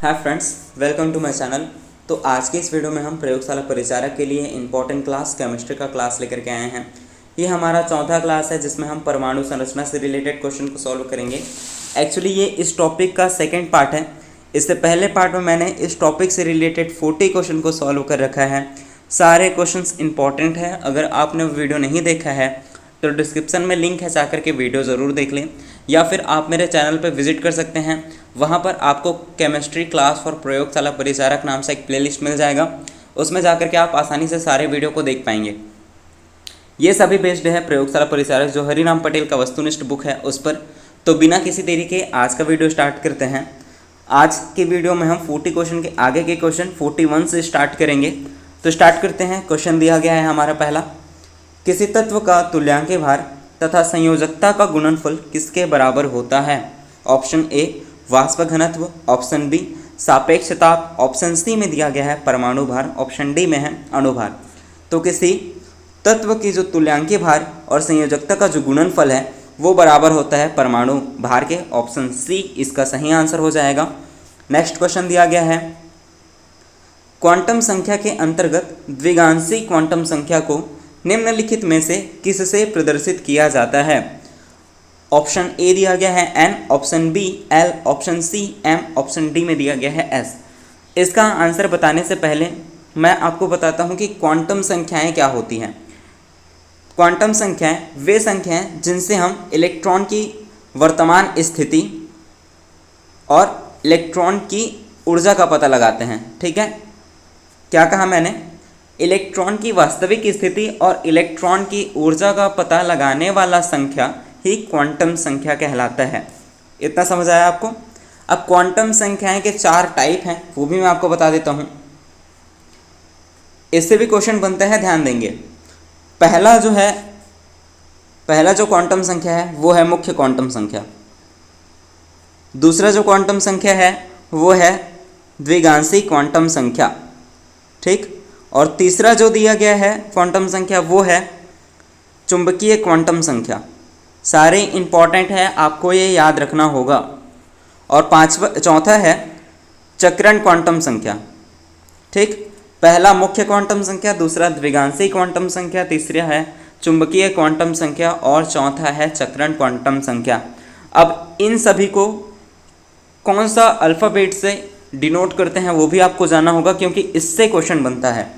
Hi friends, welcome to my channel. तो आज के इस वीडियो में हम प्रयोगशाला परिचारक के लिए इंपॉर्टेंट क्लास केमिस्ट्री का क्लास लेकर के आए हैं। ये हमारा चौथा क्लास है जिसमें हम परमाणु संरचना से रिलेटेड क्वेश्चन को सॉल्व करेंगे। एक्चुअली ये इस टॉपिक का सेकेंड पार्ट है। इससे पहले पार्ट में मैंने इस टॉपिक से रिलेटेड 40 क्वेश्चन को सॉल्व कर रखा है। सारे क्वेश्चंस इंपॉर्टेंट हैं। अगर आपने वीडियो नहीं देखा है तो डिस्क्रिप्शन में लिंक है, जाकर के वीडियो ज़रूर देख लें, या फिर आप मेरे चैनल पर विजिट कर सकते हैं। वहाँ पर आपको केमिस्ट्री क्लास फॉर प्रयोगशाला परिचारक नाम से एक प्लेलिस्ट मिल जाएगा, उसमें जाकर के आप आसानी से सारे वीडियो को देख पाएंगे। ये सभी बेस्ड है प्रयोगशाला परिचारक जो हरिराम पटेल का वस्तुनिष्ठ बुक है उस पर। तो बिना किसी देरी के आज का वीडियो स्टार्ट करते हैं। आज के वीडियो में हम 40 क्वेश्चन के आगे के क्वेश्चन 41 से स्टार्ट करेंगे। तो स्टार्ट करते हैं। क्वेश्चन दिया गया है हमारा पहला, किसी तत्व का तुल्यांक भार तथा संयोजकता का गुणनफल किसके बराबर होता है? ऑप्शन ए वाष्प घनत्व, ऑप्शन बी सापेक्ष ताप, ऑप्शन सी में दिया गया है परमाणु भार, ऑप्शन डी में है अणुभार। तो किसी तत्व की जो तुल्यांक भार और संयोजकता का जो गुणनफल है वो बराबर होता है परमाणु भार के। ऑप्शन सी इसका सही आंसर हो जाएगा। नेक्स्ट क्वेश्चन दिया गया है, क्वांटम संख्या के अंतर्गत द्विगांशी क्वांटम संख्या को निम्नलिखित में से किससे प्रदर्शित किया जाता है? ऑप्शन ए दिया गया है N, option B L, option C M, option D में दिया गया है एस। इसका आंसर बताने से पहले मैं आपको बताता हूं कि क्वांटम संख्याएं क्या होती हैं। क्वांटम संख्याएं वे संख्याएं जिनसे हम इलेक्ट्रॉन की वर्तमान स्थिति और इलेक्ट्रॉन की ऊर्जा का पता लगाते हैं। ठीक है, क्या कहा मैंने? इलेक्ट्रॉन की वास्तविक स्थिति और इलेक्ट्रॉन की ऊर्जा का पता लगाने वाला संख्या ही क्वांटम संख्या कहलाता है। इतना समझ आया आपको? अब क्वांटम संख्याएं के 4 टाइप हैं, वो भी मैं आपको बता देता हूँ। इससे भी क्वेश्चन बनता है, ध्यान देंगे। पहला जो क्वांटम संख्या है वो है मुख्य क्वांटम संख्या। दूसरा जो क्वांटम संख्या है वो है द्विगांशी क्वांटम संख्या। ठीक, और तीसरा जो दिया गया है क्वांटम संख्या वो है चुंबकीय क्वांटम संख्या। सारे इंपॉर्टेंट है, आपको ये याद रखना होगा। और चौथा है चक्रण क्वांटम संख्या। ठीक, पहला मुख्य क्वांटम संख्या, दूसरा द्विगांशी क्वांटम संख्या, तीसरा है चुंबकीय क्वांटम संख्या और चौथा है चक्रण क्वांटम संख्या। अब इन सभी को कौन सा अल्फ़ाबेट से डिनोट करते हैं वो भी आपको जानना होगा, क्योंकि इससे क्वेश्चन बनता है।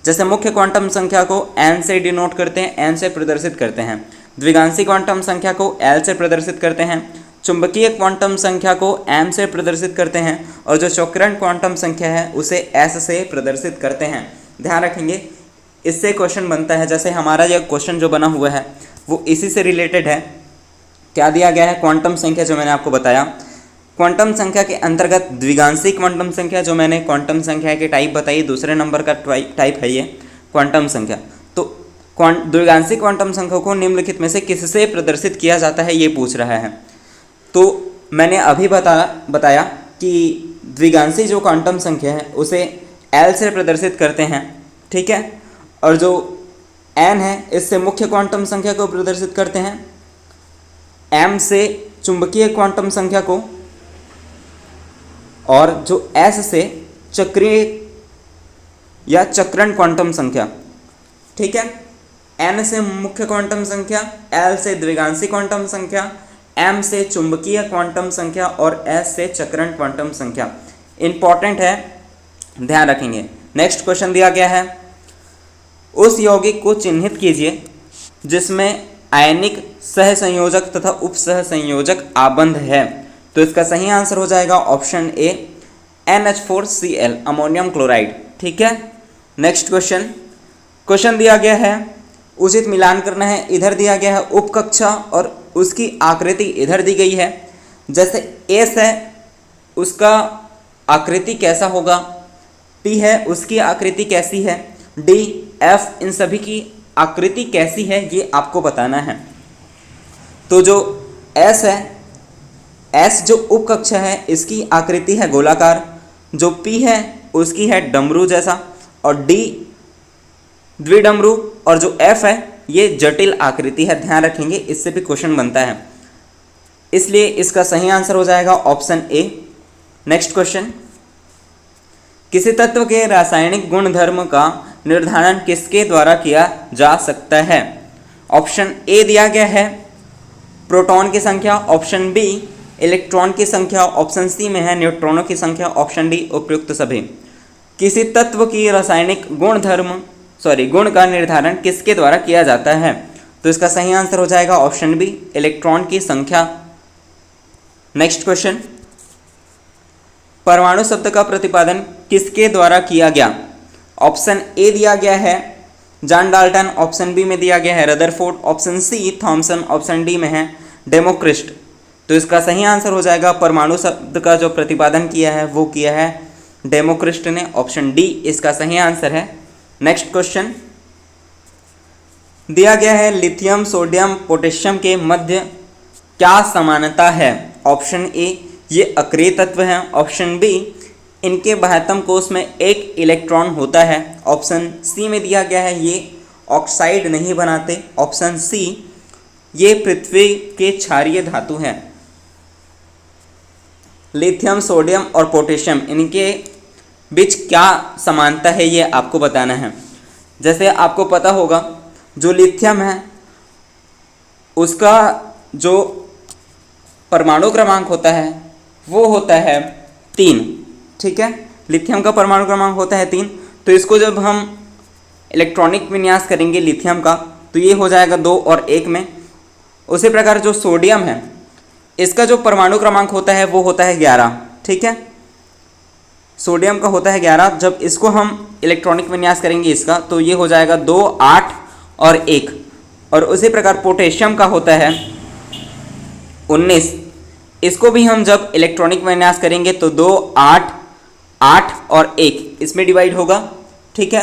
जैसे मुख्य क्वांटम संख्या को एन से डिनोट करते हैं, एन से प्रदर्शित करते हैं। द्विगांशी क्वांटम संख्या को एल से प्रदर्शित करते हैं। चुंबकीय क्वांटम संख्या को एम से प्रदर्शित करते हैं और जो चक्रण क्वांटम संख्या है उसे एस से प्रदर्शित करते हैं। ध्यान रखेंगे, इससे क्वेश्चन बनता है। जैसे हमारा यह क्वेश्चन जो बना हुआ है वो इसी से रिलेटेड है। क्या दिया गया है? क्वांटम संख्या जो मैंने आपको बताया। क्वांटम संख्या के अंतर्गत द्विगांशी क्वांटम संख्या, जो मैंने क्वांटम संख्या के टाइप बताई, दूसरे नंबर का टाइप है ये क्वांटम संख्या। तो द्विगांशी क्वांटम संख्या को निम्नलिखित में से किससे प्रदर्शित किया जाता है ये पूछ रहा है। तो मैंने अभी बताया कि द्विगांशी जो क्वांटम संख्या है उसे एल से प्रदर्शित करते हैं। ठीक है, और जो एन है इससे मुख्य क्वांटम संख्या को प्रदर्शित करते हैं, एम से चुंबकीय क्वांटम संख्या को, और जो एस से चक्रीय या चक्रण क्वांटम संख्या। ठीक है, एन से मुख्य क्वांटम संख्या, एल से द्विगांशी क्वांटम संख्या, एम से चुंबकीय क्वांटम संख्या और एस से चक्रण क्वांटम संख्या। इंपॉर्टेंट है, ध्यान रखेंगे। नेक्स्ट क्वेश्चन दिया गया है, उस यौगिक को चिन्हित कीजिए जिसमें आयनिक सहसंयोजक तथा उपसहसंयोजक आबंध है। तो इसका सही आंसर हो जाएगा option A NH4Cl, ammonium chloride. ठीक है, नेक्स्ट क्वेश्चन दिया गया है, उचित मिलान करना है। इधर दिया गया है उपकक्षा और उसकी आकृति इधर दी गई है। जैसे एस है उसका आकृति कैसा होगा, पी है उसकी आकृति कैसी है, डी एफ इन सभी की आकृति कैसी है ये आपको बताना है। तो जो एस है, एस जो उपकक्षा है इसकी आकृति है गोलाकार, जो पी है उसकी है डमरू जैसा, और डी द्विडमरू, और जो एफ है ये जटिल आकृति है। ध्यान रखेंगे, इससे भी क्वेश्चन बनता है। इसलिए इसका सही आंसर हो जाएगा ऑप्शन ए। नेक्स्ट क्वेश्चन, किसी तत्व के रासायनिक गुणधर्म का निर्धारण किसके द्वारा किया जा सकता है? ऑप्शन ए दिया गया है प्रोटॉन की संख्या, ऑप्शन बी इलेक्ट्रॉन की संख्या, ऑप्शन सी में है न्यूट्रॉनों की संख्या, ऑप्शन डी उपयुक्त सभी। किसी तत्व की रासायनिक गुण का निर्धारण किसके द्वारा किया जाता है? तो इसका सही आंसर हो जाएगा ऑप्शन बी इलेक्ट्रॉन की संख्या। नेक्स्ट क्वेश्चन, परमाणु शब्द का प्रतिपादन किसके द्वारा किया गया? ऑप्शन ए दिया गया है जॉन डाल्टन, ऑप्शन बी में दिया गया है Rutherford, option C Thomson, option D में है डेमोक्रिस्ट। तो इसका सही आंसर हो जाएगा परमाणु शब्द का जो प्रतिपादन किया है वो किया है डेमोक्रिस्ट ने, ऑप्शन डी इसका सही आंसर है। नेक्स्ट क्वेश्चन दिया गया है लिथियम सोडियम पोटेशियम के मध्य क्या समानता है? ऑप्शन ए ये अक्रिय तत्व हैं, ऑप्शन बी इनके बाह्यतम कोश में एक इलेक्ट्रॉन होता है, ऑप्शन सी में दिया गया है ये ऑक्साइड नहीं बनाते, ऑप्शन सी ये पृथ्वी के क्षारीय धातु हैं। लिथियम सोडियम और पोटेशियम इनके बीच क्या समानता है ये आपको बताना है। जैसे आपको पता होगा जो लिथियम है उसका जो परमाणु क्रमांक होता है वो होता है 3, ठीक है। लिथियम का परमाणु क्रमांक होता है 3, तो इसको जब हम इलेक्ट्रॉनिक विन्यास करेंगे लिथियम का तो ये हो जाएगा 2 और 1 में। उसी प्रकार जो सोडियम है इसका जो परमाणु क्रमांक होता है वो होता है 11, ठीक है। सोडियम का होता है 11, जब इसको हम इलेक्ट्रॉनिक विन्यास करेंगे इसका तो ये हो जाएगा 2, 8 और 1। और उसी प्रकार पोटेशियम का होता है 19, इसको भी हम जब इलेक्ट्रॉनिक विन्यास करेंगे तो 2, 8, 8 और 1 इसमें डिवाइड होगा, ठीक है।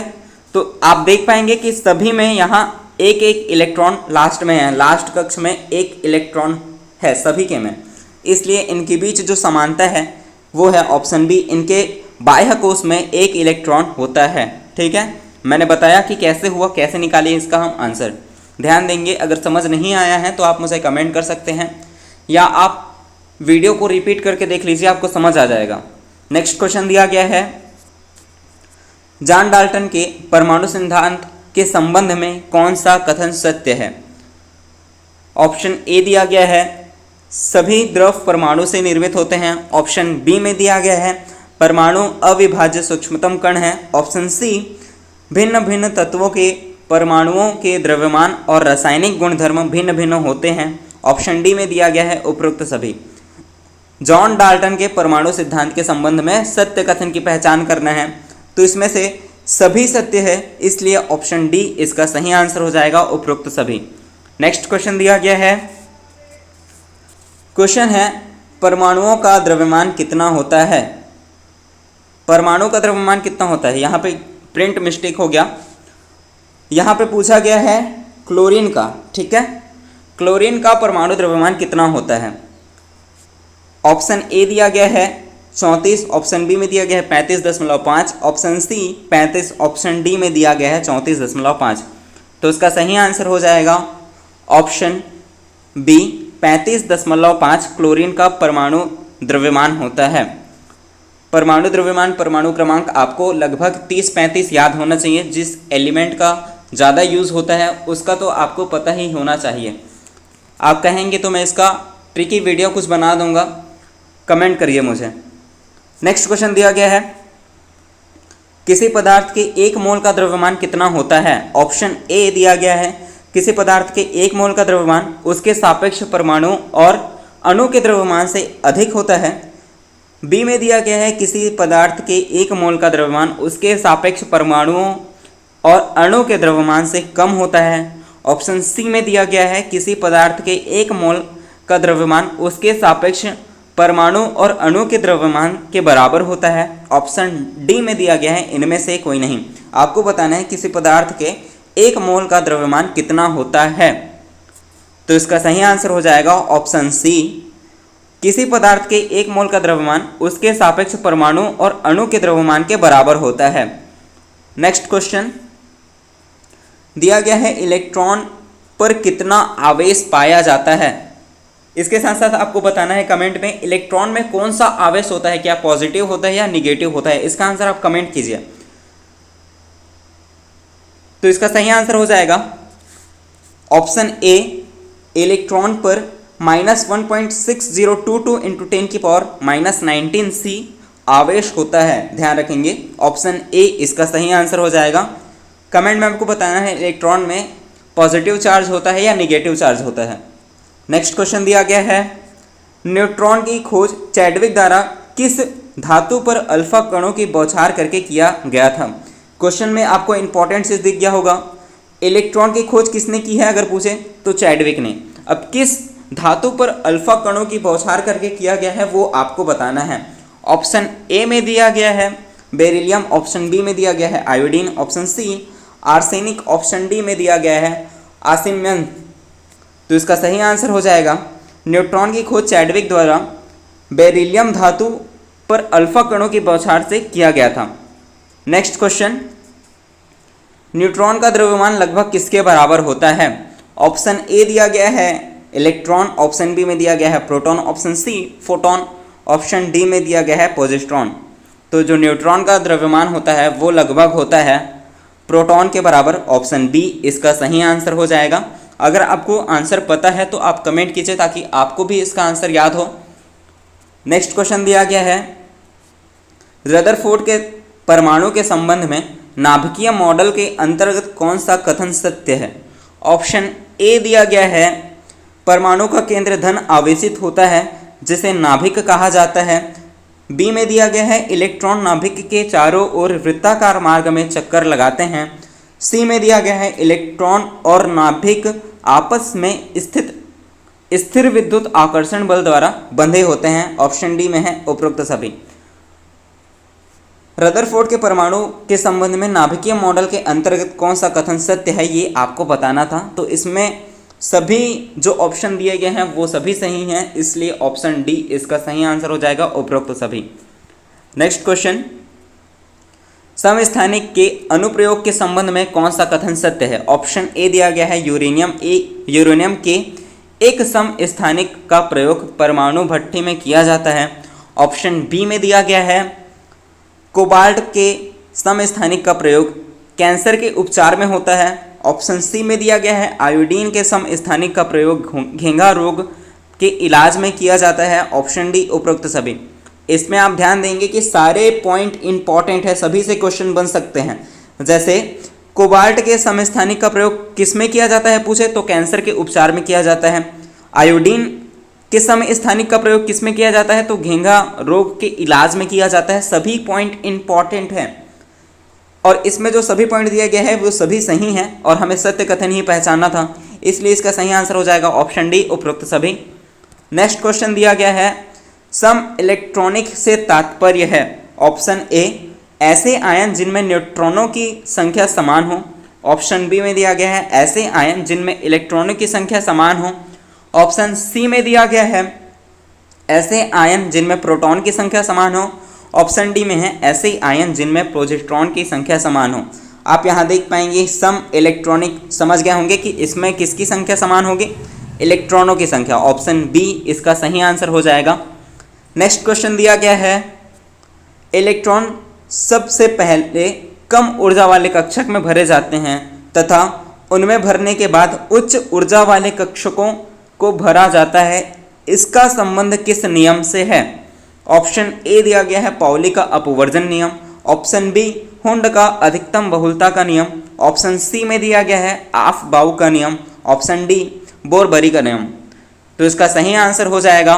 तो आप देख पाएंगे कि सभी में यहाँ एक एक इलेक्ट्रॉन लास्ट में है, लास्ट कक्ष में एक इलेक्ट्रॉन है सभी के में, इसलिए इनके बीच जो समानता है वो है ऑप्शन बी, इनके बाह्य कोश में एक इलेक्ट्रॉन होता है, ठीक है। मैंने बताया कि कैसे हुआ, कैसे निकालिए इसका हम आंसर। ध्यान देंगे, अगर समझ नहीं आया है तो आप मुझे कमेंट कर सकते हैं या आप वीडियो को रिपीट करके देख लीजिए, आपको समझ आ जाएगा। नेक्स्ट क्वेश्चन दिया गया है जॉन डाल्टन के परमाणु सिद्धांत के संबंध में कौन सा कथन सत्य है? ऑप्शन ए दिया गया है सभी द्रव परमाणु से निर्मित होते हैं, ऑप्शन बी में दिया गया है परमाणु अविभाज्य सूक्ष्मतम कण है, ऑप्शन सी भिन्न भिन्न तत्वों के परमाणुओं के द्रव्यमान और रासायनिक गुणधर्म भिन्न भिन्न होते हैं, ऑप्शन डी में दिया गया है उपरोक्त सभी। जॉन डाल्टन के परमाणु सिद्धांत के संबंध में सत्य कथन की पहचान करना है, तो इसमें से सभी सत्य है, इसलिए ऑप्शन डी इसका सही आंसर हो जाएगा उपरोक्त सभी। नेक्स्ट क्वेश्चन दिया गया है, क्वेश्चन है परमाणुओं का द्रव्यमान कितना होता है? परमाणु का द्रव्यमान कितना होता है? यहाँ पे प्रिंट मिस्टेक हो गया, यहाँ पे पूछा गया है क्लोरीन का, ठीक है। क्लोरीन का परमाणु द्रव्यमान कितना होता है? ऑप्शन ए दिया गया है 34, ऑप्शन बी में दिया गया है 35.5, ऑप्शन सी 35, ऑप्शन डी में दिया गया है 34.5। तो इसका सही आंसर हो जाएगा ऑप्शन बी 35.5 क्लोरीन का परमाणु द्रव्यमान होता है। परमाणु द्रव्यमान परमाणु क्रमांक आपको लगभग 30-35 याद होना चाहिए, जिस एलिमेंट का ज़्यादा यूज़ होता है उसका तो आपको पता ही होना चाहिए। आप कहेंगे तो मैं इसका ट्रिकी वीडियो कुछ बना दूंगा, कमेंट करिए मुझे। नेक्स्ट क्वेश्चन दिया गया है किसी पदार्थ के 1 मोल का द्रव्यमान कितना होता है? ऑप्शन ए दिया गया है किसी पदार्थ के 1 मोल का द्रव्यमान उसके सापेक्ष परमाणु और अणु के द्रव्यमान से अधिक होता है। बी में दिया गया है किसी पदार्थ के 1 मोल का द्रव्यमान उसके सापेक्ष परमाणुओं और अणु के द्रव्यमान से कम होता है। ऑप्शन सी में दिया गया है किसी पदार्थ के 1 मोल का द्रव्यमान उसके सापेक्ष परमाणु और अणु के द्रव्यमान के बराबर होता है। ऑप्शन डी में दिया गया है इनमें से कोई नहीं। आपको बताना है किसी पदार्थ के 1 मोल का द्रव्यमान कितना होता है, तो इसका सही आंसर हो जाएगा ऑप्शन सी, किसी पदार्थ के 1 मोल का द्रव्यमान उसके सापेक्ष परमाणु और अणु के द्रव्यमान के बराबर होता है। नेक्स्ट क्वेश्चन दिया गया है इलेक्ट्रॉन पर कितना आवेश पाया जाता है? इसके साथ साथ आपको बताना है कमेंट में इलेक्ट्रॉन में कौन सा आवेश होता है, क्या पॉजिटिव होता है या निगेटिव होता है। इसका आंसर आप कमेंट कीजिए। तो इसका सही आंसर हो जाएगा ऑप्शन ए, इलेक्ट्रॉन पर -1.6022 इंटू 10⁻⁻19 C आवेश होता है। ध्यान रखेंगे ऑप्शन ए इसका सही आंसर हो जाएगा। कमेंट में आपको बताना है इलेक्ट्रॉन में पॉजिटिव चार्ज होता है या निगेटिव चार्ज होता है। नेक्स्ट क्वेश्चन दिया गया है, न्यूट्रॉन की खोज चैडविक द्वारा किस धातु पर अल्फा कणों की बौछार करके किया गया था। क्वेश्चन में आपको इंपॉर्टेंट चीज दिख गया होगा, इलेक्ट्रॉन की खोज किसने की है अगर पूछे तो चैडविक ने। अब किस धातु पर अल्फा कणों की बौछार करके किया गया है वो आपको बताना है। ऑप्शन ए में दिया गया है बेरिलियम, ऑप्शन बी में दिया गया है iodine, option C arsenic, option D में दिया गया है आसिमन। तो इसका सही आंसर हो जाएगा न्यूट्रॉन की खोज चैडविक द्वारा बेरिलियम धातु पर अल्फा कणों की बौछार से किया गया था। नेक्स्ट क्वेश्चन, न्यूट्रॉन का द्रव्यमान लगभग किसके बराबर होता है। ऑप्शन ए दिया गया है इलेक्ट्रॉन, ऑप्शन बी में दिया गया है proton, option C photon, option D में दिया गया है पॉजिट्रॉन। तो जो न्यूट्रॉन का द्रव्यमान होता है वो लगभग होता है प्रोटॉन के बराबर, ऑप्शन बी इसका सही आंसर हो जाएगा। अगर आपको आंसर पता है तो आप कमेंट कीजिए ताकि आपको भी इसका आंसर याद हो। नेक्स्ट क्वेश्चन दिया गया है, रदरफोर्ड के परमाणु के संबंध में नाभिकीय मॉडल के अंतर्गत कौन सा कथन सत्य है। ऑप्शन ए दिया गया है परमाणु का केंद्र धन आवेशित होता है जिसे नाभिक कहा जाता है। बी में दिया गया है इलेक्ट्रॉन नाभिक के चारों ओर वृत्ताकार मार्ग में चक्कर लगाते हैं। सी में दिया गया है इलेक्ट्रॉन और नाभिक आपस में स्थित स्थिर विद्युत आकर्षण बल द्वारा बंधे होते हैं। ऑप्शन डी में है उपरोक्त सभी। रदरफोर्ड के परमाणु के संबंध में नाभिकीय मॉडल के अंतर्गत कौन सा कथन सत्य है ये आपको बताना था। तो इसमें सभी जो ऑप्शन दिए गए हैं वो सभी सही हैं, इसलिए ऑप्शन डी इसका सही आंसर हो जाएगा उपरोक्त सभी। नेक्स्ट क्वेश्चन, समस्थानिक के अनुप्रयोग के संबंध में कौन सा कथन सत्य है। ऑप्शन ए दिया गया है यूरेनियम के एक समस्थानिक का प्रयोग परमाणु भट्ठी में किया जाता है। ऑप्शन बी में दिया गया है कोबाल्ट के समस्थानिक का प्रयोग कैंसर के उपचार में होता है। ऑप्शन सी में दिया गया है आयोडीन के समस्थानिक का प्रयोग घेंघा रोग के इलाज में किया जाता है। ऑप्शन डी उपरोक्त सभी। इसमें आप ध्यान देंगे कि सारे पॉइंट इंपॉर्टेंट है, सभी से क्वेश्चन बन सकते हैं। जैसे कोबाल्ट के समस्थानिक का प्रयोग किस में किया जाता है पूछे तो कैंसर के उपचार में किया जाता है। आयोडीन के समस्थानिक का प्रयोग किस में किया जाता है तो घेंघा रोग के इलाज में किया जाता है। सभी पॉइंट इंपॉर्टेंट हैं और इसमें जो सभी पॉइंट दिए गए हैं वो सभी सही हैं और हमें सत्य कथन ही पहचानना था, इसलिए इसका सही आंसर हो जाएगा ऑप्शन डी उपरोक्त सभी। नेक्स्ट क्वेश्चन दिया गया है, सम इलेक्ट्रॉनिक से तात्पर्य है। ऑप्शन ए ऐसे आयन जिनमें न्यूट्रॉनों की संख्या समान हो। ऑप्शन बी में दिया गया है ऐसे आयन जिनमें इलेक्ट्रॉनों की संख्या समान हो। ऑप्शन सी में दिया गया है ऐसे आयन जिनमें प्रोटॉन की संख्या समान हो। ऑप्शन डी में है ऐसे आयन जिनमें पॉजिट्रॉन की संख्या समान हो। आप यहाँ देख पाएंगे सम इलेक्ट्रॉनिक, समझ गए होंगे कि इसमें किसकी संख्या समान होगी, इलेक्ट्रॉनों की संख्या। ऑप्शन बी इसका सही आंसर हो जाएगा। नेक्स्ट क्वेश्चन दिया गया है, इलेक्ट्रॉन सबसे पहले कम ऊर्जा वाले कक्षक में भरे जाते हैं तथा उनमें भरने के बाद उच्च ऊर्जा वाले कक्षकों को भरा जाता है। इसका संबंध किस नियम से है। ऑप्शन ए दिया गया है पाउली का अपवर्जन नियम। ऑप्शन बी हुंड का अधिकतम बहुलता का नियम। ऑप्शन सी में दिया गया है ऑफ-बाउ का नियम। ऑप्शन डी बोरबरी का नियम। तो इसका सही आंसर हो जाएगा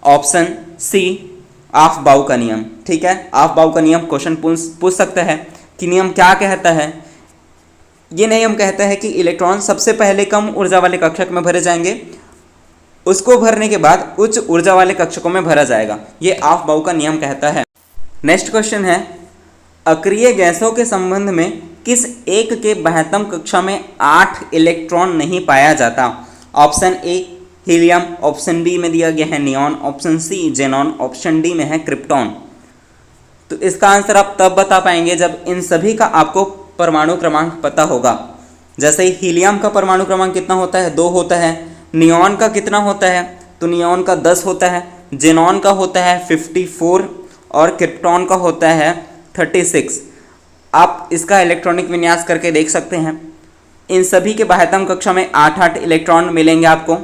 ऑप्शन सी ऑफ-बाउ का नियम। ठीक है, ऑफ-बाउ का नियम क्वेश्चन पूछ सकता है कि नियम क्या कहता है। ये नियम कहता है कि इलेक्ट्रॉन सबसे पहले कम ऊर्जा वाले कक्षक में भरे जाएंगे, उसको भरने के बाद उच्च ऊर्जा वाले कक्षकों में भरा जाएगा। ये ऑफ-बाउ का नियम कहता है। नेक्स्ट क्वेश्चन है, अक्रिय गैसों के संबंध में किस एक के बाह्यतम कक्षा में 8 इलेक्ट्रॉन नहीं पाया जाता। Option A helium, option B में दिया गया है neon, option C xenon, option D में है क्रिप्टॉन। तो इसका आंसर आप तब बता पाएंगे जब इन सभी का आपको परमाणु क्रमांक पता होगा। जैसे हीलियम का परमाणु क्रमांक कितना होता है, 2 होता है। नियॉन का कितना होता है, तो नियॉन का 10 होता है, जेनॉन का होता है 54 और क्रिप्टॉन का होता है 36। आप इसका इलेक्ट्रॉनिक विन्यास करके देख सकते हैं। इन सभी के बाह्यतम कक्षा में 8-8 इलेक्ट्रॉन मिलेंगे आपको,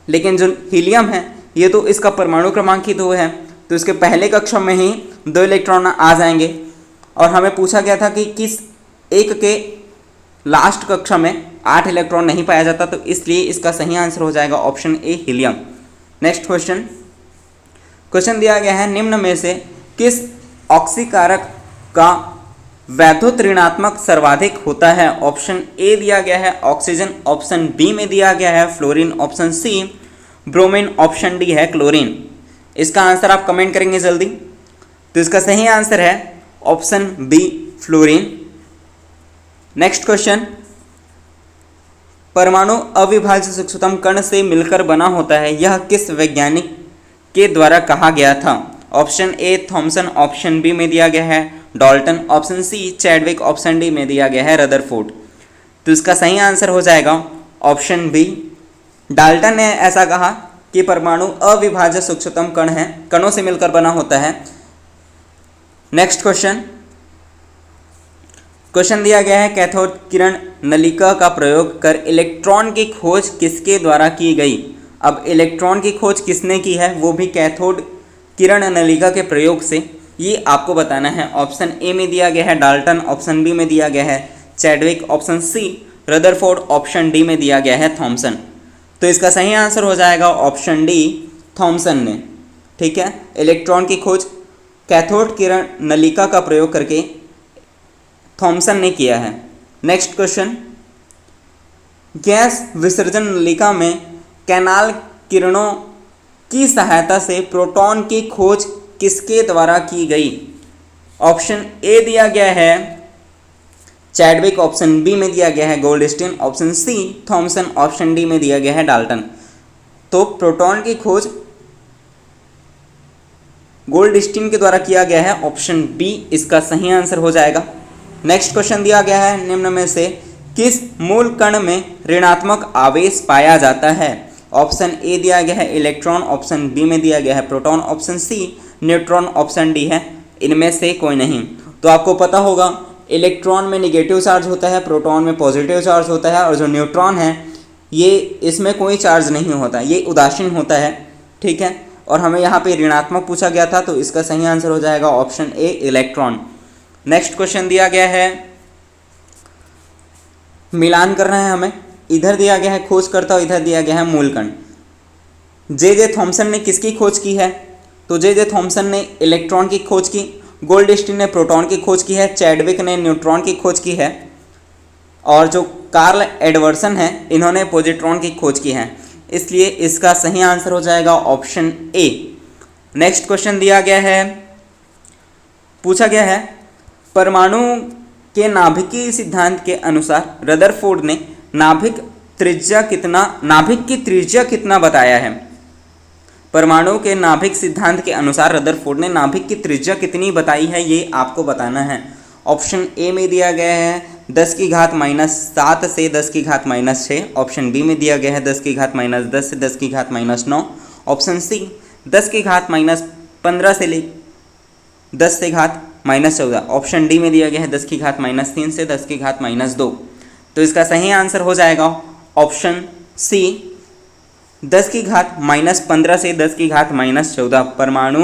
लेकिन जो हीलियम है ये तो इसका परमाणु क्रमांक ही 2 है, तो इसके पहले कक्षा में ही 2 इलेक्ट्रॉन आ जाएंगे। और हमें पूछा गया था कि किस एक के लास्ट कक्षा में 8 इलेक्ट्रॉन नहीं पाया जाता, तो इसलिए इसका सही आंसर हो जाएगा option A helium. Next question दिया गया है, निम्न में से किस ऑक्सीकारक का वैद्युत ऋणात्मक सर्वाधिक होता है? ऑप्शन ए दिया गया है ऑक्सीजन, ऑप्शन बी में दिया गया है fluorine, option C bromine, option D है क्लोरीन। इसका आंसर आप कमेंट करेंगे जल्दी। तो इसका सही आंसर है option B fluorine. Next question, परमाणु अविभाज्य सूक्ष्मतम कण से मिलकर बना होता है, यह किस वैज्ञानिक के द्वारा कहा गया था? Option A Thomson, option B में दिया गया है Dalton, option C Chadwick, option D में दिया गया है रदरफोर्ड। तो इसका सही आंसर हो जाएगा ऑप्शन बी। डाल्टन ने ऐसा कहा कि परमाणु अविभाज्य सूक्ष्मतम कण है, कणों से मिलकर बना होता है। नेक्स्ट क्वेश्चन दिया गया है, कैथोड किरण नलिका का प्रयोग कर इलेक्ट्रॉन की खोज किसके द्वारा की गई? अब इलेक्ट्रॉन की खोज किसने की है, वो भी कैथोड किरण नलिका के प्रयोग से, ये आपको बताना है। ऑप्शन ए में दिया गया है डाल्टन, ऑप्शन बी में दिया गया है Chadwick, option C Rutherford, option D में दिया गया है थॉमसन। तो इसका सही आंसर हो जाएगा ऑप्शन डी थॉमसन ने। ठीक है, इलेक्ट्रॉन की खोज कैथोड किरण नलिका का प्रयोग करके थॉमसन ने किया है। नेक्स्ट क्वेश्चन, गैस विसर्जन नलिका में कैनाल किरणों की सहायता से प्रोटॉन की खोज किसके द्वारा की गई? ऑप्शन ए दिया गया है चैडविक, ऑप्शन बी में दिया गया है Goldstein, option C Thomson, option D में दिया गया है डाल्टन। तो प्रोटॉन की खोज गोल्डस्टीन के द्वारा किया गया है, ऑप्शन बी इसका सही आंसर हो जाएगा। नेक्स्ट क्वेश्चन दिया गया है, निम्न में से किस मूल कण में ऋणात्मक आवेश पाया जाता है? ऑप्शन ए दिया गया है इलेक्ट्रॉन, ऑप्शन बी में दिया गया है proton, option C neutron, option D है इनमें से कोई नहीं। तो आपको पता होगा इलेक्ट्रॉन में निगेटिव चार्ज होता है, प्रोटॉन में पॉजिटिव चार्ज होता है, और जो न्यूट्रॉन है ये इसमें कोई चार्ज नहीं होता, ये उदासीन होता है। ठीक है, और हमें यहाँ पे ऋणात्मक पूछा गया था, तो इसका सही आंसर हो जाएगा option A electron. Next question दिया गया है, मिलान करना है हमें, इधर दिया गया है खोजकर्ता और इधर दिया गया है मूलकण। जे थॉमसन ने किसकी खोज की है? तो जे थॉमसन ने इलेक्ट्रॉन की खोज की, गोल्डस्टीन ने प्रोटॉन की खोज की है, चैडविक ने न्यूट्रॉन की खोज की है, और जो कार्ल एडवर्सन है इन्होंने पॉजिट्रॉन की खोज की है। इसलिए इसका सही आंसर हो जाएगा ऑप्शन ए। नेक्स्ट क्वेश्चन दिया गया है, पूछा गया है परमाणु के नाभिकीय सिद्धांत के अनुसार रदरफोर्ड ने नाभिक की त्रिज्या कितना बताया है? परमाणु के नाभिक सिद्धांत के अनुसार रदरफोर्ड ने नाभिक की त्रिज्या कितनी बताई है, ये आपको बताना है। ऑप्शन ए में दिया गया है 10⁻⁷ से 10⁻�6, ऑप्शन बी में दिया गया है 10⁻⁻10 से 10⁻⁹, ऑप्शन सी 10⁻⁻15 से 10⁻⁻14, ऑप्शन डी में दिया गया है 10⁻⁻3 से 10⁻⁻2। तो इसका सही आंसर हो जाएगा ऑप्शन सी 10⁻⁻15 से 10⁻⁻14। परमाणु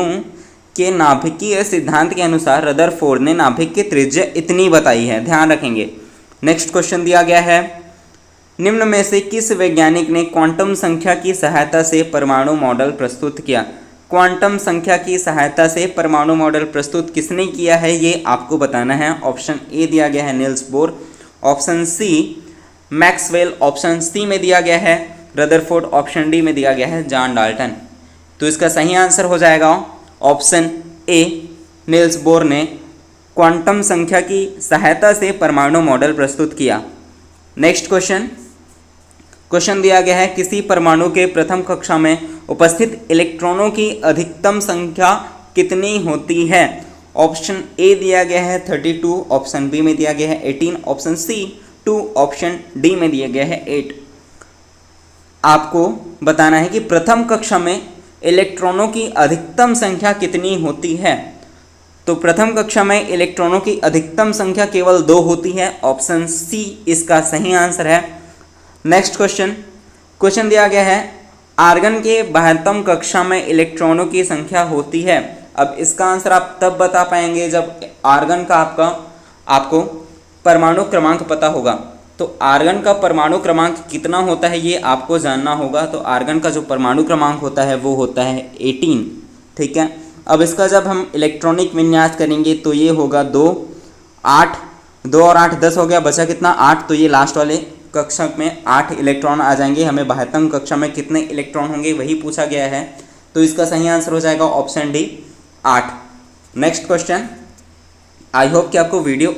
के नाभिकीय सिद्धांत के अनुसार रदरफोर्ड ने नाभिक की त्रिज्या इतनी बताई है, ध्यान रखेंगे। नेक्स्ट क्वेश्चन दिया गया है, निम्न में से किस वैज्ञानिक ने क्वांटम संख्या की सहायता से परमाणु मॉडल प्रस्तुत किया? क्वांटम संख्या की सहायता से परमाणु मॉडल प्रस्तुत किसने किया है, ये आपको बताना है। ऑप्शन ए दिया गया है Niels Bohr, option C Maxwell, option C में दिया गया है रदरफोर्ड, ऑप्शन डी में दिया गया है जॉन डाल्टन। तो इसका सही आंसर हो जाएगा ऑप्शन ए, नील्स बोर ने क्वांटम संख्या की सहायता से परमाणु मॉडल प्रस्तुत किया। नेक्स्ट क्वेश्चन दिया गया है, किसी परमाणु के प्रथम कक्षा में उपस्थित इलेक्ट्रॉनों की अधिकतम संख्या कितनी होती है? ऑप्शन ए दिया गया है 32, ऑप्शन बी में दिया गया है 18, ऑप्शन सी 2, ऑप्शन डी में दिया गया है 8। आपको बताना है कि प्रथम कक्षा में इलेक्ट्रॉनों की अधिकतम संख्या कितनी होती है। तो प्रथम कक्षा में इलेक्ट्रॉनों की अधिकतम संख्या केवल 2 होती है। ऑप्शन सी इसका सही आंसर है। नेक्स्ट क्वेश्चन दिया गया है आर्गन के 72 कक्षा में इलेक्ट्रॉनों की संख्या होती है। अब इसका आंसर आप तब बता पाएंगे जब आर्गन का आपको परमाणु क्रमांक पता होगा। तो आर्गन का परमाणु क्रमांक कितना होता है ये आपको जानना होगा। तो आर्गन का जो परमाणु क्रमांक होता है वो होता है 18। ठीक है, अब इसका जब हम इलेक्ट्रॉनिक विन्यास करेंगे तो ये होगा 2 8 2 और 8 10 हो गया, बचा कितना 8। तो ये लास्ट वाले कक्षा में 8 इलेक्ट्रॉन आ जाएंगे। हमें 72 कक्षा में कितने इलेक्ट्रॉन होंगे वही पूछा गया है। तो इसका सही आंसर हो जाएगा option D 8। Next question, I hope कि आपको वीडियो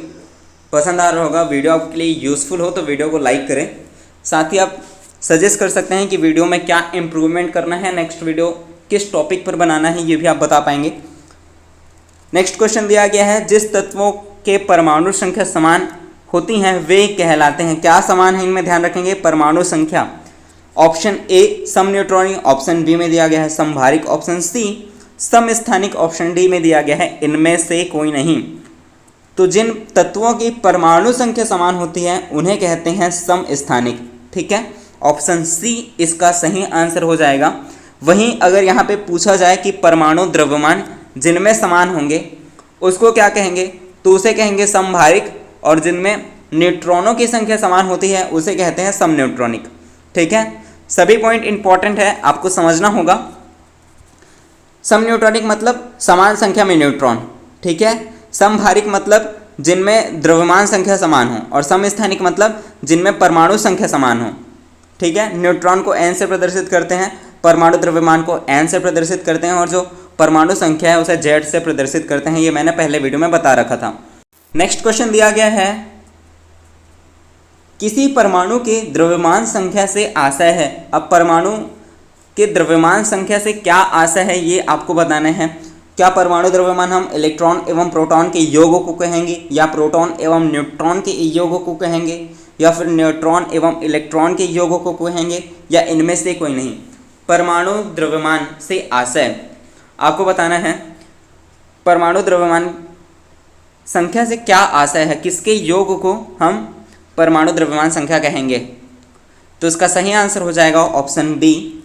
पसंद आ रहा होगा। वीडियो आपके लिए यूज़फुल हो तो वीडियो को लाइक करें। साथ ही आप सजेस्ट कर सकते हैं कि वीडियो में क्या इम्प्रूवमेंट करना है, नेक्स्ट वीडियो किस टॉपिक पर बनाना है, ये भी आप बता पाएंगे। नेक्स्ट क्वेश्चन दिया गया है जिस तत्वों के परमाणु संख्या समान होती हैं वे कहलाते हैं। क्या समान है इनमें ध्यान रखेंगे, परमाणु संख्या। ऑप्शन ए समन्यूट्रॉनिक, ऑप्शन बी में दिया गया है समभारिक, ऑप्शन सी समस्थानिक, ऑप्शन डी में दिया गया है इनमें से कोई नहीं। तो जिन तत्वों की परमाणु संख्या समान होती है उन्हें कहते हैं समस्थानिक। ठीक है, ऑप्शन सी इसका सही आंसर हो जाएगा। वहीं अगर यहाँ पे पूछा जाए कि परमाणु द्रव्यमान जिनमें समान होंगे उसको क्या कहेंगे, तो उसे कहेंगे समभारिक, और जिनमें न्यूट्रॉनों की संख्या समान होती है उसे कहते हैं समन्यूट्रॉनिक। ठीक है, सभी पॉइंट इंपॉर्टेंट है, आपको समझना होगा। समन्यूट्रॉनिक मतलब समान संख्या में न्यूट्रॉन। ठीक है, समभारिक मतलब जिनमें द्रव्यमान संख्या समान हो, और समस्थानिक मतलब जिनमें परमाणु संख्या समान हो। ठीक है, न्यूट्रॉन को n से प्रदर्शित करते हैं, परमाणु द्रव्यमान को n से प्रदर्शित करते हैं, और जो परमाणु संख्या है उसे z से प्रदर्शित करते हैं। ये मैंने पहले वीडियो में बता रखा था। नेक्स्ट क्वेश्चन दिया गया है किसी परमाणु के द्रव्यमान संख्या से आशय है। अब परमाणु के द्रव्यमान संख्या से क्या आशय है ये आपको बताना है। क्या परमाणु द्रव्यमान हम इलेक्ट्रॉन एवं प्रोटॉन के योग को कहेंगे, या प्रोटॉन एवं न्यूट्रॉन के योग को कहेंगे, या फिर न्यूट्रॉन एवं इलेक्ट्रॉन के योग को कहेंगे, या इनमें से कोई नहीं। परमाणु द्रव्यमान से आशय आपको बताना है परमाणु द्रव्यमान संख्या से क्या आशय है, किसके योग को हम परमाणु द्रव्यमान संख्या कहेंगे। तो इसका सही आंसर हो जाएगा ऑप्शन बी,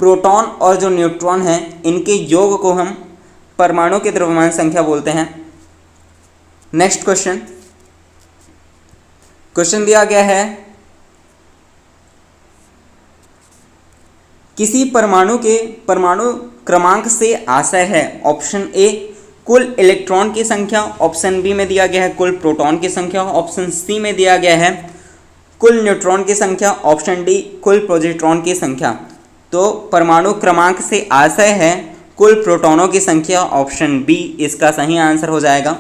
प्रोटॉन और जो न्यूट्रॉन हैं इनके योग को हम परमाणु के द्रव्यमान संख्या बोलते हैं। नेक्स्ट क्वेश्चन दिया गया है किसी परमाणु के परमाणु क्रमांक से आशय है। ऑप्शन ए कुल इलेक्ट्रॉन की संख्या, ऑप्शन बी में दिया गया है कुल प्रोटॉन की संख्या, ऑप्शन सी में दिया गया है कुल न्यूट्रॉन की संख्या, ऑप्शन डी कुल पॉजिट्रॉन की संख्या। तो परमाणु क्रमांक से आशय है कुल प्रोटॉनों की संख्या, ऑप्शन बी इसका सही आंसर हो जाएगा।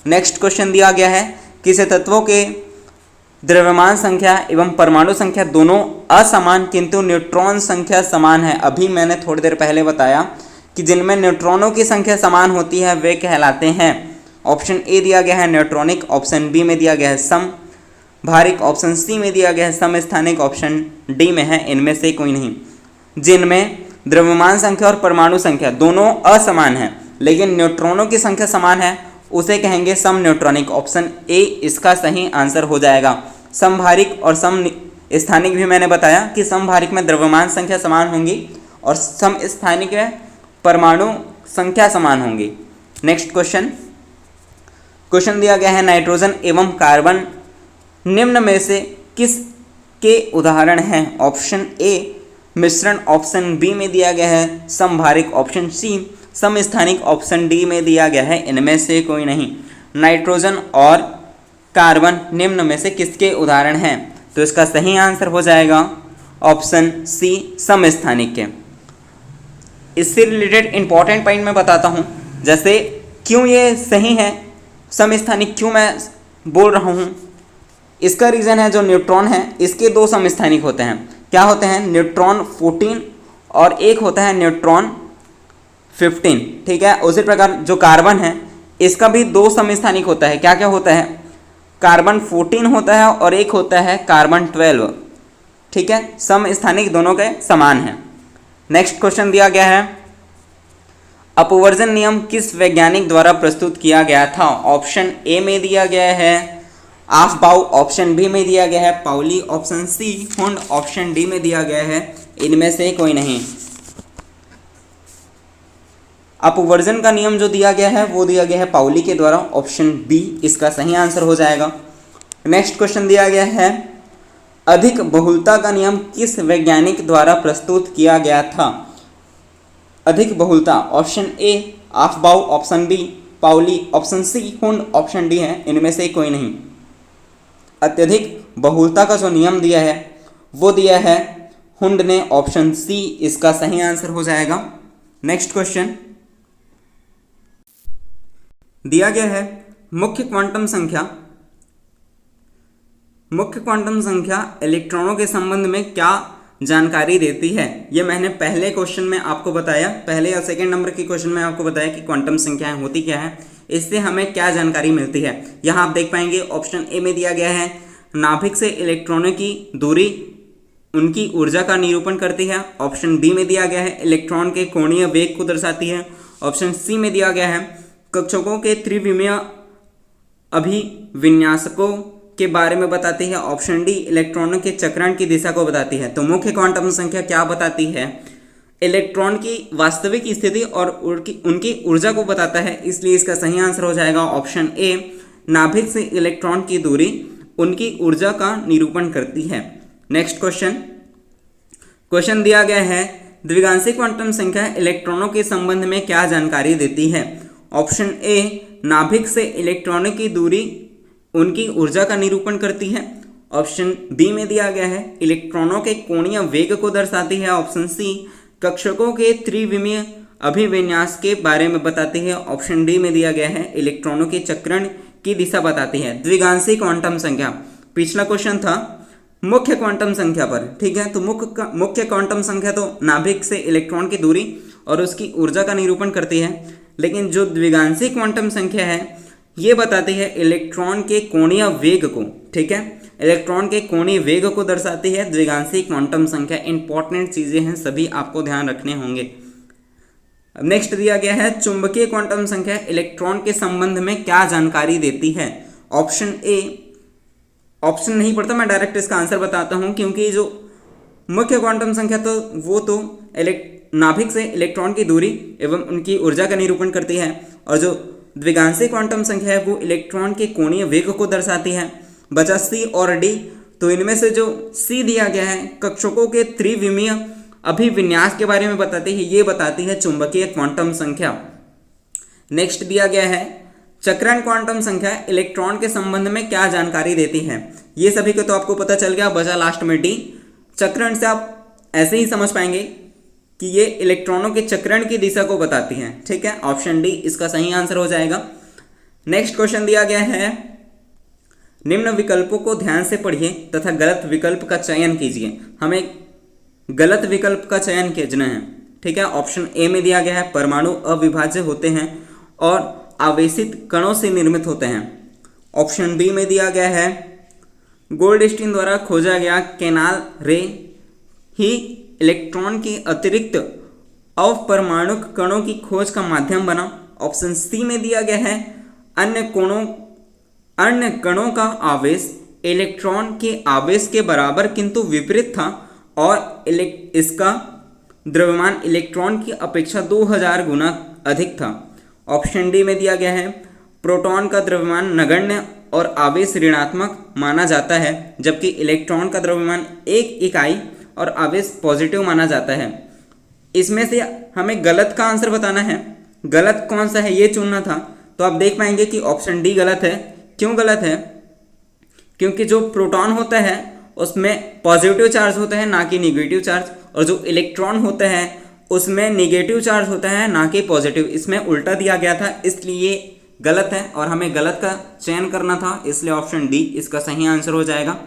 नेक्स्ट क्वेश्चन दिया गया है किसी तत्वों के द्रव्यमान संख्या एवं परमाणु संख्या दोनों असमान किंतु न्यूट्रॉन संख्या समान है। अभी मैंने थोड़ी देर पहले बताया कि जिनमें न्यूट्रॉनों की संख्या समान होती है वे कहलाते हैं। ऑप्शन ए दिया गया है न्यूट्रॉनिक, ऑप्शन बी में दिया गया है समभारिक, ऑप्शन सी में दिया गया है समस्थानिक, ऑप्शन डी में है इनमें से कोई नहीं। जिनमें द्रव्यमान संख्या और परमाणु संख्या दोनों असमान है लेकिन न्यूट्रॉनों की संख्या समान है उसे कहेंगे समन्यूट्रॉनिक। ऑप्शन ए इसका सही आंसर हो जाएगा। समभारिक और समस्थानिक भी मैंने बताया कि समभारिक में द्रव्यमान संख्या समान होंगी और समस्थानिक में परमाणु संख्या समान होंगी। नेक्स्ट क्वेश्चन दिया गया है नाइट्रोजन एवं कार्बन निम्न में से किस के उदाहरण हैं। ऑप्शन ए मिश्रण, ऑप्शन बी में दिया गया है समभारिक, ऑप्शन सी समस्थानिक, ऑप्शन डी में दिया गया है इनमें से कोई नहीं। नाइट्रोजन और कार्बन निम्न में से किसके उदाहरण हैं। तो इसका सही आंसर हो जाएगा ऑप्शन सी समस्थानिक के। इससे रिलेटेड इंपॉर्टेंट पॉइंट मैं बताता हूँ, जैसे क्यों ये सही है समस्थानिक, क्यों मैं बोल रहा हूँ। इसका रीज़न है जो न्यूट्रॉन है इसके दो समस्थानिक होते हैं। क्या होते हैं, न्यूट्रॉन 14 और एक होता है न्यूट्रॉन 15। ठीक है, उसी प्रकार जो कार्बन है इसका भी दो समस्थानिक होता है। क्या क्या होता है, कार्बन 14 होता है और एक होता है कार्बन 12। ठीक है, समस्थानिक दोनों के समान है। नेक्स्ट क्वेश्चन दिया गया है, अपवर्जन नियम किस वैज्ञानिक द्वारा प्रस्तुत किया गया था? ऑप्शन ए में दिया गया है ऑफबाउ, ऑप्शन बी में दिया गया है Pauli, option C Hund, option D में दिया गया है इनमें से कोई नहीं। अपवर्जन का नियम जो दिया गया है वो दिया गया है पाउली के द्वारा, ऑप्शन बी इसका सही आंसर हो जाएगा। नेक्स्ट क्वेश्चन दिया गया है, अधिक बहुलता का नियम किस वैज्ञानिक द्वारा प्रस्तुत किया गया था? अधिक बहुलता, option A Aufbau, option B Pauli, option C Hund, option D है इनमें से कोई नहीं। अत्यधिक बहुलता का जो नियम दिया है वो दिया है हुंड ने, ऑप्शन सी इसका सही आंसर हो जाएगा। नेक्स्ट क्वेश्चन दिया गया है, मुख्य क्वांटम संख्या इलेक्ट्रॉनों के संबंध में क्या जानकारी देती है? ये मैंने पहले क्वेश्चन में आपको बताया, पहले या सेकंड नंबर के क्वेश्चन में आपको बताया कि क्वांटम संख्याएं होती क्या है, इससे हमें क्या जानकारी मिलती है। यहाँ आप देख पाएंगे ऑप्शन ए में दिया गया है नाभिक से इलेक्ट्रॉनों की दूरी उनकी ऊर्जा का निरूपण करती है, ऑप्शन बी में दिया गया है इलेक्ट्रॉन के कोणीय वेग को दर्शाती है, ऑप्शन सी में दिया गया है कक्षकों के त्रिविमीय अभिविन्यासकों के बारे में बताती है, ऑप्शन डी इलेक्ट्रॉनों के चक्रण की दिशा को बताती है। तो मुख्य क्वांटम संख्या क्या बताती है? इलेक्ट्रॉन की वास्तविक स्थिति और उनकी ऊर्जा को बताता है, इसलिए इसका सही आंसर हो जाएगा ऑप्शन ए, नाभिक से इलेक्ट्रॉन की दूरी उनकी ऊर्जा का निरूपण करती है। नेक्स्ट क्वेश्चन दिया गया है, द्विगांशी क्वांटम संख्या इलेक्ट्रॉनों के संबंध में क्या जानकारी देती है? ऑप्शन ए नाभिक से इलेक्ट्रॉनों की दूरी उनकी ऊर्जा का निरूपण करती है, ऑप्शन बी में दिया गया है इलेक्ट्रॉनों के कोणीय वेग को दर्शाती है, ऑप्शन सी कक्षकों के त्रिविमीय अभिविन्यास के बारे में बताती है, ऑप्शन डी में दिया गया है इलेक्ट्रॉनों के चक्रण की दिशा बताती है। द्विगांशी क्वांटम संख्या, पिछला क्वेश्चन था मुख्य क्वांटम संख्या पर, ठीक है, तो मुख्य क्वांटम संख्या तो नाभिक से इलेक्ट्रॉन की दूरी और उसकी ऊर्जा का निरूपण करती है, लेकिन जो द्विगांशी क्वांटम संख्या है ये बताती है इलेक्ट्रॉन के कोणीय वेग को, ठीक है, इलेक्ट्रॉन के कोणीय वेग को दर्शाती है द्विगांशी क्वांटम संख्या। इंपॉर्टेंट चीज़ें हैं, सभी आपको ध्यान रखने होंगे। नेक्स्ट दिया गया है, चुंबकीय क्वांटम संख्या इलेक्ट्रॉन के संबंध में क्या जानकारी देती है? ऑप्शन ए, ऑप्शन नहीं पढ़ता, मैं डायरेक्ट इसका आंसर बताता हूँ, क्योंकि जो मुख्य क्वांटम संख्या तो वो तो नाभिक से इलेक्ट्रॉन की दूरी एवं उनकी ऊर्जा का निरूपण करती है, और जो द्विगांशी क्वांटम संख्या है वो इलेक्ट्रॉन के कोणीय वेग को दर्शाती है। बचा सी और डी, तो इनमें से जो सी दिया गया है कक्षकों के त्रिविमीय अभिविन्यास के बारे में बताती है, ये बताती है चुंबकीय क्वांटम संख्या। नेक्स्ट दिया गया है, चक्रण क्वांटम संख्या इलेक्ट्रॉन के संबंध में क्या जानकारी देती है? ये सभी को तो आपको पता चल गया, बचा लास्ट में डी। चक्रण से आप ऐसे ही समझ पाएंगे कि ये इलेक्ट्रॉनों के चक्रण की दिशा को बताती हैं, ठीक है, ऑप्शन डी इसका सही आंसर हो जाएगा। नेक्स्ट क्वेश्चन दिया गया है, निम्न विकल्पों को ध्यान से पढ़िए तथा गलत विकल्प का चयन कीजिए। हमें गलत विकल्प का चयन करना है, ठीक है। ऑप्शन ए में दिया गया है परमाणु अविभाज्य होते हैं और आवेशित कणों से निर्मित होते हैं। ऑप्शन बी में दिया गया है गोल्डस्टीन द्वारा खोजा गया केनाल रे ही इलेक्ट्रॉन के अतिरिक्त अपरमाणुक कणों की खोज का माध्यम बना। ऑप्शन सी में दिया गया है अन्य कणों का आवेश इलेक्ट्रॉन के आवेश के बराबर किंतु विपरीत था और इसका द्रव्यमान इलेक्ट्रॉन की अपेक्षा 2000 गुना अधिक था। ऑप्शन डी में दिया गया है प्रोटॉन का द्रव्यमान नगण्य और आवेश ऋणात्मक माना जाता है, जबकि इलेक्ट्रॉन का द्रव्यमान 1 इकाई और आवेश पॉजिटिव माना जाता है। इसमें से हमें गलत का आंसर बताना है, गलत कौन सा है ये चुनना था। तो आप देख पाएंगे कि ऑप्शन डी गलत है। क्यों गलत है? क्योंकि जो प्रोटॉन होता है उसमें पॉजिटिव चार्ज होता है ना कि निगेटिव चार्ज, और जो इलेक्ट्रॉन होता है उसमें निगेटिव चार्ज होता है ना कि पॉजिटिव। इसमें उल्टा दिया गया था, इसलिए गलत है और हमें गलत का चयन करना था, इसलिए ऑप्शन डी इसका सही आंसर हो जाएगा।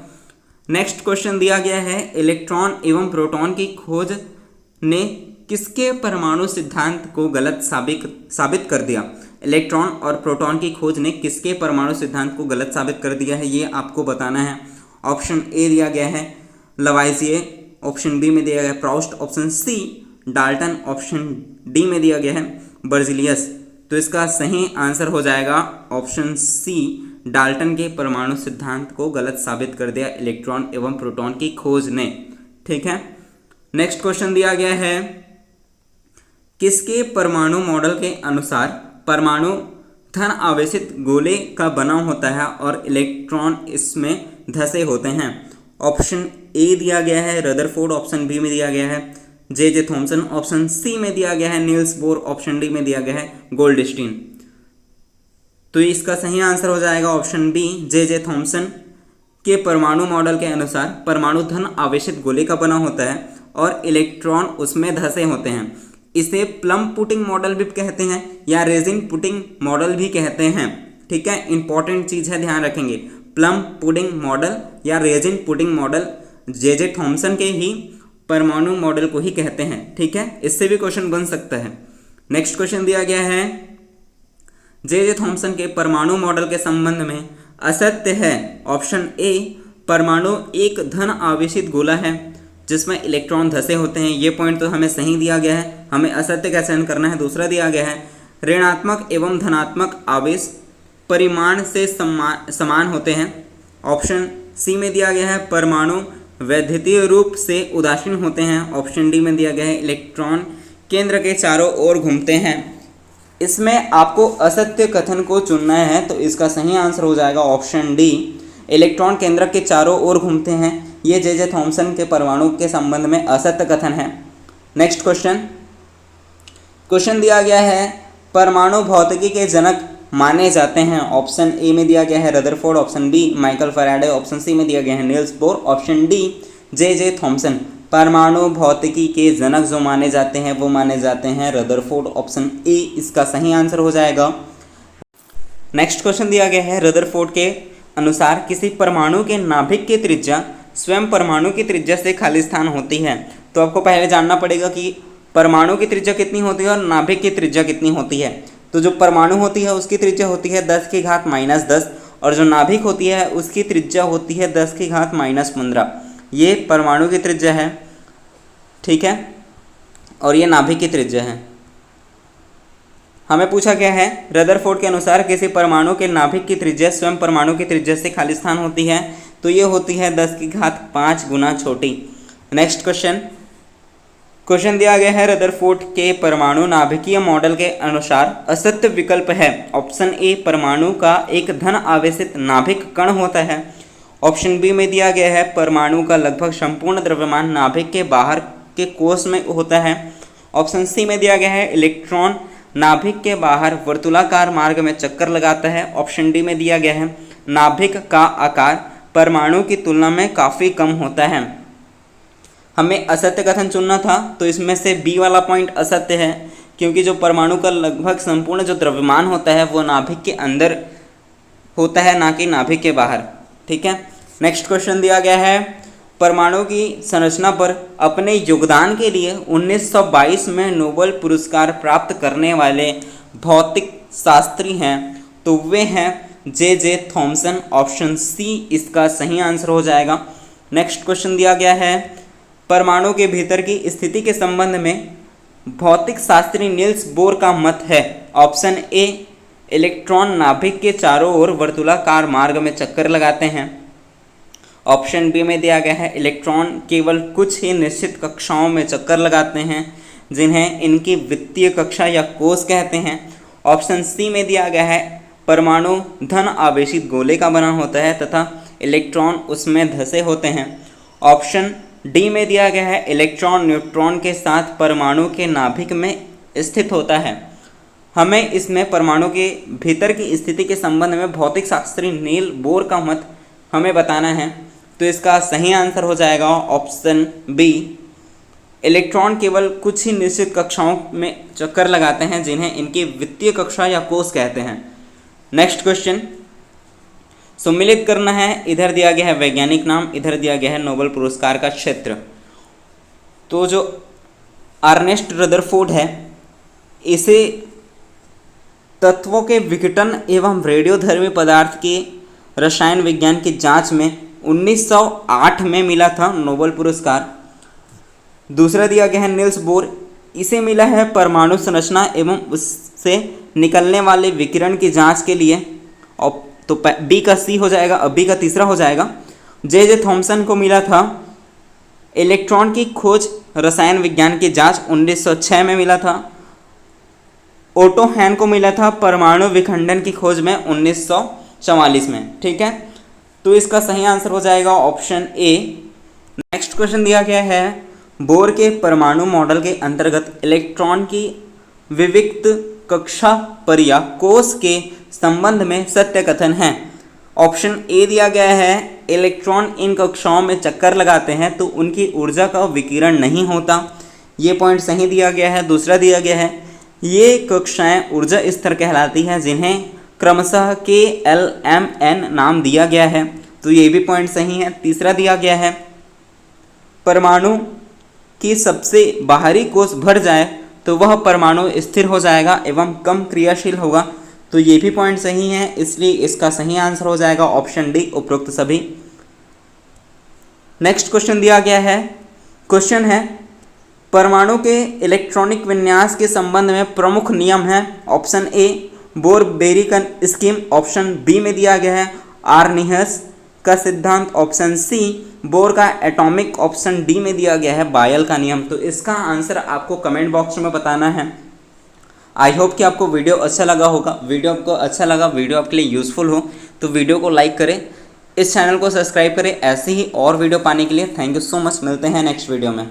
नेक्स्ट क्वेश्चन दिया गया है इलेक्ट्रॉन एवं प्रोटॉन की खोज ने किसके परमाणु सिद्धांत को गलत साबित कर दिया? इलेक्ट्रॉन और प्रोटॉन की खोज ने किसके परमाणु सिद्धांत को गलत साबित कर दिया है, ये आपको बताना है। ऑप्शन ए दिया गया है लवाइसिए ऑप्शन बी में दिया गया है Proust, option C Dalton, option D में दिया गया है बर्जिलियस। तो इसका सही आंसर हो जाएगा ऑप्शन सी, डाल्टन के परमाणु सिद्धांत को गलत साबित कर दिया इलेक्ट्रॉन एवं प्रोटॉन की खोज ने। ठीक है, नेक्स्ट क्वेश्चन दिया गया है, किसके परमाणु मॉडल के अनुसार परमाणु धन आवेशित गोले का बना होता है और इलेक्ट्रॉन इसमें धसे होते हैं? ऑप्शन ए दिया गया है रदरफोर्ड, ऑप्शन बी में दिया गया है जे थॉमसन, ऑप्शन सी में दिया गया है नील्स बोर, ऑप्शन डी में दिया गया है गोल्डस्टीन। तो इसका सही आंसर हो जाएगा ऑप्शन बी, जे थॉमसन के परमाणु मॉडल के अनुसार परमाणु धन आवेशित गोले का बना होता है और इलेक्ट्रॉन उसमें धसे होते हैं। इसे प्लम पुटिंग मॉडल भी कहते हैं या रेजिन पुटिंग मॉडल भी कहते हैं। ठीक है, इंपॉर्टेंट चीज है, ध्यान रखेंगे, प्लम पुडिंग मॉडल या resin pudding model J Thomson के ही परमाणु मॉडल को ही कहते हैं। ठीक है, इससे भी क्वेश्चन बन सकता है। नेक्स्ट क्वेश्चन दिया गया है, जे थॉमसन के परमाणु मॉडल के संबंध में असत्य है। ऑप्शन ए, परमाणु एक धन आवेशित गोला है जिसमें इलेक्ट्रॉन धसे होते हैं, ये पॉइंट तो हमें सही दिया गया है, हमें असत्य का चयन करना है। दूसरा दिया गया है, ऋणात्मक एवं धनात्मक आवेश परिमाण से समान होते हैं। ऑप्शन सी में दिया गया है, परमाणु वैद्युतीय रूप से उदासीन होते हैं। ऑप्शन डी में दिया गया है, इलेक्ट्रॉन केंद्र के चारों ओर घूमते हैं। इसमें आपको असत्य कथन को चुनना है, तो इसका सही आंसर हो जाएगा ऑप्शन डी, इलेक्ट्रॉन केंद्र के चारों ओर घूमते हैं। ये जे थॉमसन के परमाणु के संबंध में असत्य कथन है। नेक्स्ट क्वेश्चन दिया गया है, परमाणु भौतिकी के जनक माने जाते हैं। ऑप्शन ए में दिया गया है Rutherford, option B Michael Faraday, option C में दिया गया है Niels Bohr, option D J Thomson. परमाणु भौतिकी के जनक जो माने जाते हैं वो माने जाते हैं रदरफोर्ड, ऑप्शन ए इसका सही आंसर हो जाएगा। नेक्स्ट क्वेश्चन दिया गया है, रदरफोर्ड के अनुसार किसी परमाणु के नाभिक की त्रिज्या स्वयं परमाणु की त्रिज्या से खाली स्थान होती है। तो आपको पहले जानना पड़ेगा कि परमाणु की त्रिज्या कितनी होती है और नाभिक की त्रिज्या कितनी होती है। तो जो परमाणु होती है उसकी त्रिज्या होती है 10⁻⁻10 और जो नाभिक होती है उसकी त्रिज्या होती है 10⁻⁻15। ये परमाणु की त्रिज्या है, ठीक है, और ये नाभिक की त्रिज्या है। हमें पूछा गया है, रदरफोर्ड के अनुसार किसी परमाणु के नाभिक की त्रिज्या स्वयं परमाणु की त्रिज्या से खाली स्थान होती है, तो ये होती है 10⁵ गुना छोटी। नेक्स्ट क्वेश्चन दिया गया है, रदरफोर्ड के परमाणु नाभिकीय मॉडल के अनुसार असत्य विकल्प है। ऑप्शन ए, परमाणु का एक धन आवेशित नाभिक कण होता है। ऑप्शन बी में दिया गया है, परमाणु का लगभग संपूर्ण द्रव्यमान नाभिक के बाहर के कोष में होता है। ऑप्शन सी में दिया गया है, इलेक्ट्रॉन नाभिक के बाहर वर्तुलाकार मार्ग में चक्कर लगाता है। ऑप्शन डी में दिया गया है, नाभिक का आकार परमाणु की तुलना में काफ़ी कम होता है। हमें असत्य कथन चुनना था, तो इसमें से बी वाला पॉइंट असत्य है, क्योंकि जो परमाणु का लगभग संपूर्ण जो द्रव्यमान होता है वो नाभिक के अंदर होता है, ना कि नाभिक के बाहर। ठीक है, नेक्स्ट क्वेश्चन दिया गया है, परमाणु की संरचना पर अपने योगदान के लिए 1922 में नोबेल पुरस्कार प्राप्त करने वाले भौतिक शास्त्री हैं, तो वे हैं जे थॉमसन। ऑप्शन सी इसका सही आंसर हो जाएगा। नेक्स्ट क्वेश्चन दिया गया है, परमाणु के भीतर की स्थिति के संबंध में भौतिक शास्त्री नील्स बोर का मत है। ऑप्शन ए, इलेक्ट्रॉन नाभिक के चारों ओर वर्तुलाकार मार्ग में चक्कर लगाते हैं। ऑप्शन बी में दिया गया है, इलेक्ट्रॉन केवल कुछ ही निश्चित कक्षाओं में चक्कर लगाते हैं, जिन्हें इनकी वित्तीय कक्षा या कोष कहते हैं। ऑप्शन सी में दिया गया है, परमाणु धन आवेशित गोले का बना होता है तथा इलेक्ट्रॉन उसमें धसे होते हैं। ऑप्शन डी में दिया गया है, इलेक्ट्रॉन न्यूट्रॉन के साथ परमाणु के नाभिक में स्थित होता है। हमें इसमें परमाणु के भीतर की स्थिति के संबंध में भौतिक शास्त्री नील बोर का मत हमें बताना है, तो इसका सही आंसर हो जाएगा ऑप्शन बी, इलेक्ट्रॉन केवल कुछ ही निश्चित कक्षाओं में चक्कर लगाते हैं, जिन्हें इनकी वित्तीय कक्षा या कोष कहते हैं। नेक्स्ट क्वेश्चन सम्मिलित करना है, इधर दिया गया है वैज्ञानिक नाम, इधर दिया गया है नोबेल पुरस्कार का क्षेत्र। तो जो अर्नेस्ट रदरफोर्ड है, इसे तत्वों के विघटन एवं रेडियोधर्मी पदार्थ के रसायन विज्ञान की जांच में 1908 में मिला था नोबेल पुरस्कार। दूसरा दिया गया है नील्स बोर, इसे मिला है परमाणु संरचना एवं उससे निकलने वाले विकिरण की जांच के लिए। और तो बी का सी हो जाएगा, अब बी का तीसरा हो जाएगा। जे थॉमसन को मिला था इलेक्ट्रॉन की खोज रसायन विज्ञान की जांच, 1906 में मिला था। ओटो हैन को मिला था परमाणु विखंडन की खोज में 1944 में। ठीक है, तो इसका सही आंसर हो जाएगा ऑप्शन ए। नेक्स्ट क्वेश्चन दिया गया है बोर के परमाणु मॉडल के अंतर्गत इलेक्ट्रॉन की विविक्त कक्षा पर या कोष के संबंध में सत्य कथन है। ऑप्शन ए दिया गया है इलेक्ट्रॉन इन कक्षाओं में चक्कर लगाते हैं तो उनकी ऊर्जा का विकिरण नहीं होता, ये पॉइंट सही दिया गया है। दूसरा दिया गया है ये कक्षाएं ऊर्जा स्तर कहलाती हैं जिन्हें क्रमशः के एल एम एन नाम दिया गया है, तो ये भी पॉइंट सही है। तीसरा दिया गया है परमाणु की सबसे बाहरी कोष भर जाए तो वह परमाणु स्थिर हो जाएगा एवं कम क्रियाशील होगा, तो ये भी पॉइंट सही है, इसलिए इसका सही आंसर हो जाएगा ऑप्शन डी उपरोक्त सभी। नेक्स्ट क्वेश्चन दिया गया है, क्वेश्चन है परमाणु के इलेक्ट्रॉनिक विन्यास के संबंध में प्रमुख नियम है। ऑप्शन ए बोर बेरिकन स्कीम, ऑप्शन बी में दिया गया है आर्निहस का सिद्धांत, ऑप्शन सी बोर का एटॉमिक, ऑप्शन डी में दिया गया है बायल का नियम। तो इसका आंसर आपको कमेंट बॉक्स में बताना है। आई होप कि आपको वीडियो अच्छा लगा होगा। वीडियो आपको अच्छा लगा, वीडियो आपके लिए यूज़फुल हो तो वीडियो को लाइक करें, इस चैनल को सब्सक्राइब करें ऐसे ही और वीडियो पाने के लिए। थैंक यू सो मच, मिलते हैं नेक्स्ट वीडियो में।